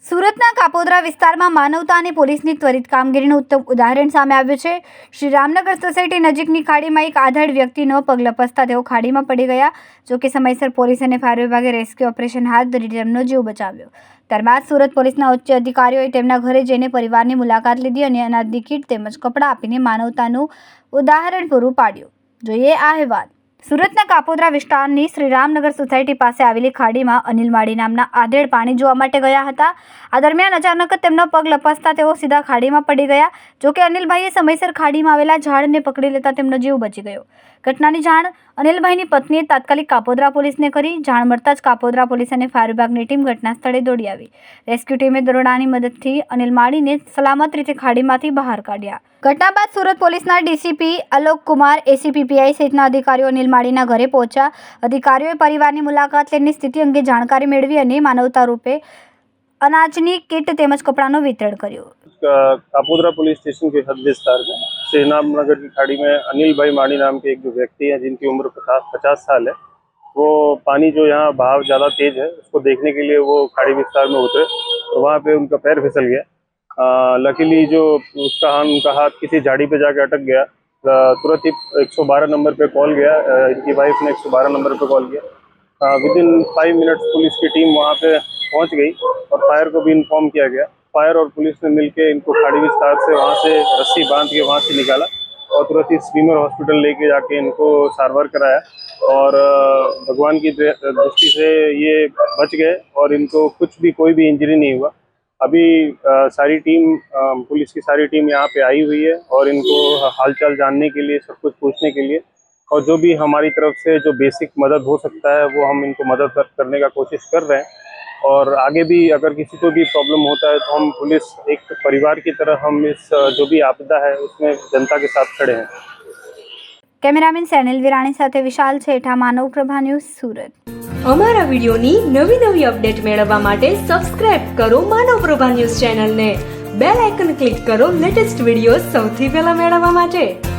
સુરતના કાપોદ્રા વિસ્તારમાં માનવતા અને પોલીસની ત્વરિત કામગીરીનું ઉત્તમ ઉદાહરણ સામે આવ્યું છે। શ્રી રામનગર સોસાયટી નજીકની ખાડીમાં એક આધેડ વ્યક્તિનો પગ લપસતા તેઓ ખાડીમાં પડી ગયા। જો કે સમયસર પોલીસ અને ફાયર વિભાગે રેસ્ક્યુ ઓપરેશન હાથ ધરી તેમનો જીવ બચાવ્યો। ત્યારબાદ સુરત પોલીસના ઉચ્ચ અધિકારીઓએ તેમના ઘરે જઈને પરિવારની મુલાકાત લીધી અને અનાજની કીટ તેમજ કપડાં આપીને માનવતાનું ઉદાહરણ પૂરું પાડ્યું। જોઈએ આ અહેવાલ। સુરતના કાપોદ્રા વિસ્તારની શ્રી રામનગર સોસાયટી પાસે આવેલી ખાડીમાં અનિલ માળી નામના આધેડ પાણી જોવા માટે ગયા હતા। આ દરમિયાન અચાનક જ તેમનો પગ લપસતા તેઓ સીધા ખાડીમાં પડી ગયા। જો કે અનિલભાઈએ સમયસર ખાડીમાં આવેલા ઝાડને પકડી લેતા તેમનો જીવ બચી ગયો। ઘટનાની જાણ અનિલભાઈની પત્નીએ તાત્કાલિક કાપોદ્રા પોલીસને કરી। જાણ મળતા જ કાપોદ્રા પોલીસ અને ફાયર વિભાગની ટીમ ઘટના સ્થળે દોડી આવી। રેસ્ક્યુ ટીમે દરોડાની મદદથી અનિલ માળીને સલામત રીતે ખાડીમાંથી બહાર કાઢ્યા। ઘટના બાદ સુરત પોલીસના DCP Alok Kumar, ACP PI સહિતના અધિકારીઓ અનિલ માળીના ઘરે પહોંચ્યા। અધિકારીઓએ પરિવારની મુલાકાત લઈને સ્થિતિ અંગે જાણકારી મેળવી અને માનવતા રૂપે अनाजनी किट तेमज कपड़ा वितरण कर्યું। कापोद्रा पुलिस स्टेशन के हद विस्तार में श्री रामनगर की खाड़ी में अनिल भाई माड़ी नाम के एक जो व्यक्ति हैं जिनकी उम्र 50 साल है, वो पानी जो यहाँ बहाव ज़्यादा तेज है उसको देखने के लिए वो खाड़ी विस्तार में उतरे तो वहाँ पे उनका पैर फिसल गया। लकीली जो उनका हाथ किसी झाड़ी पे जाके अटक गया। तुरंत ही 112 नंबर पे कॉल गया। इनकी वाइफ ने 112 नंबर पे कॉल किया। विदिन 5 मिनट्स पुलिस की टीम वहाँ पे पहुंच गई और फायर को भी इन्फॉर्म किया गया। फायर और पुलिस ने मिलकर इनको खाड़ी विस्तार से वहाँ से रस्सी बांध के वहाँ से निकाला और तुरंत ही स्वीमर हॉस्पिटल लेके जाके इनको सारवार कराया और भगवान की दृष्टि से ये बच गए और इनको कुछ भी कोई भी इंजरी नहीं हुआ। अभी सारी टीम पुलिस की सारी टीम यहाँ पे आई हुई है और इनको हालचाल जानने के लिए, सब कुछ पूछने के लिए और जो भी हमारी तरफ से जो बेसिक मदद हो सकता है वो हम इनको मदद करने का कोशिश कर रहे हैं। और आगे भी अगर किसी को भी प्रॉब्लम होता है तो हम पुलिस एक परिवार की तरह हम इस जो भी आपदा है उसमें जनता के साथ खड़े हैं। कैमरामैन सैनिल विराणी साथे विशाल छेठा, मानव प्रभा न्यूज, सूरत। અમારા વિડિયોની નવી અપડેટ મેળવવા માટે સબસ્ક્રાઇબ કરો માનવ પ્રભા ન્યૂઝ ચેનલને, બેલ આઇકન ક્લિક કરો લેટેસ્ટ વિડિયો સૌથી પહેલા મેળવવા માટે।